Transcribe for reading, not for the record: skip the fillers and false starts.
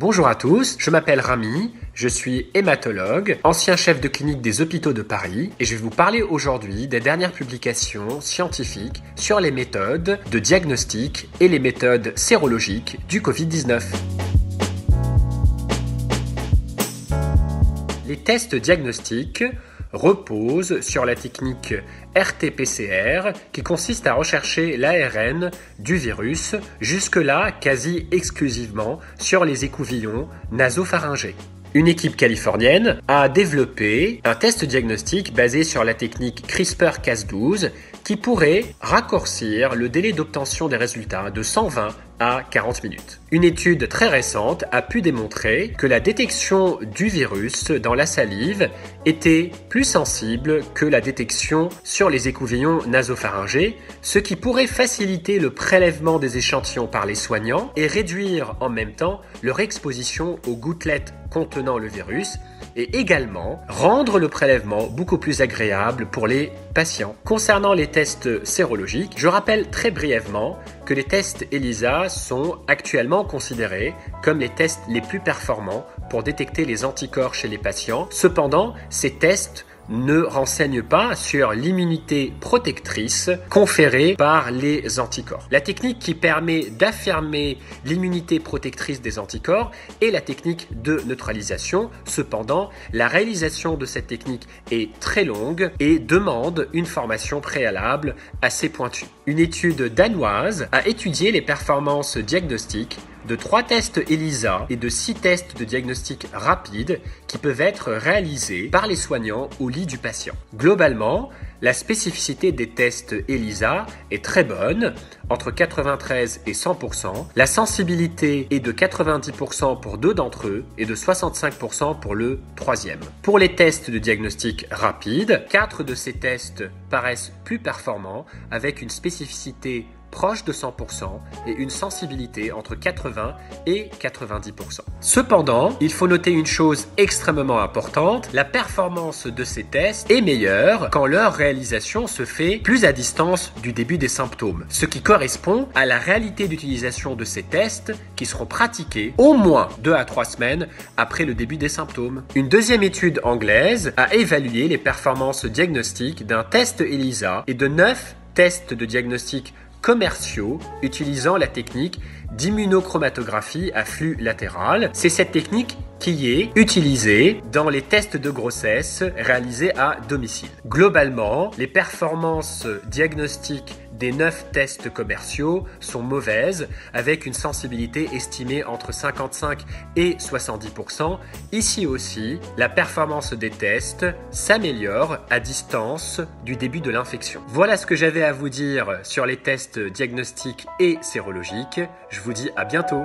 Bonjour à tous, je m'appelle Rami, je suis hématologue, ancien chef de clinique des hôpitaux de Paris et je vais vous parler aujourd'hui des dernières publications scientifiques sur les méthodes de diagnostic et les méthodes sérologiques du Covid-19. Les tests diagnostiques reposent sur la technique RT-PCR qui consiste à rechercher l'ARN du virus, jusque-là quasi exclusivement sur les écouvillons nasopharyngés. Une équipe californienne a développé un test diagnostique basé sur la technique CRISPR-Cas12 qui pourrait raccourcir le délai d'obtention des résultats de 120 à 40 minutes. Une étude très récente a pu démontrer que la détection du virus dans la salive était plus sensible que la détection sur les écouvillons nasopharyngés, ce qui pourrait faciliter le prélèvement des échantillons par les soignants et réduire en même temps leur exposition aux gouttelettes contenant le virus et également rendre le prélèvement beaucoup plus agréable pour les patients. Concernant les tests sérologiques, je rappelle très brièvement que les tests ELISA sont actuellement considérés comme les tests les plus performants pour détecter les anticorps chez les patients. Cependant, ces tests ne renseigne pas sur l'immunité protectrice conférée par les anticorps. La technique qui permet d'affirmer l'immunité protectrice des anticorps est la technique de neutralisation. Cependant, la réalisation de cette technique est très longue et demande une formation préalable assez pointue. Une étude danoise a étudié les performances diagnostiques de 3 tests ELISA et de 6 tests de diagnostic rapide qui peuvent être réalisés par les soignants au lit du patient. Globalement, la spécificité des tests ELISA est très bonne, entre 93 et 100%. La sensibilité est de 90% pour 2 d'entre eux et de 65% pour le troisième. Pour les tests de diagnostic rapide, 4 de ces tests paraissent plus performants avec une spécificité proche de 100% et une sensibilité entre 80 et 90%. Cependant, il faut noter une chose extrêmement importante, la performance de ces tests est meilleure quand leur réalisation se fait plus à distance du début des symptômes, ce qui correspond à la réalité d'utilisation de ces tests qui seront pratiqués au moins 2 à 3 semaines après le début des symptômes. Une deuxième étude anglaise a évalué les performances diagnostiques d'un test ELISA et de 9 tests de diagnostic commerciaux utilisant la technique d'immunochromatographie à flux latéral. C'est cette technique qui est utilisée dans les tests de grossesse réalisés à domicile. Globalement, les performances diagnostiques des 9 tests commerciaux sont mauvaises, avec une sensibilité estimée entre 55 et 70%. Ici aussi, la performance des tests s'améliore à distance du début de l'infection. Voilà ce que j'avais à vous dire sur les tests diagnostiques et sérologiques. Je vous dis à bientôt.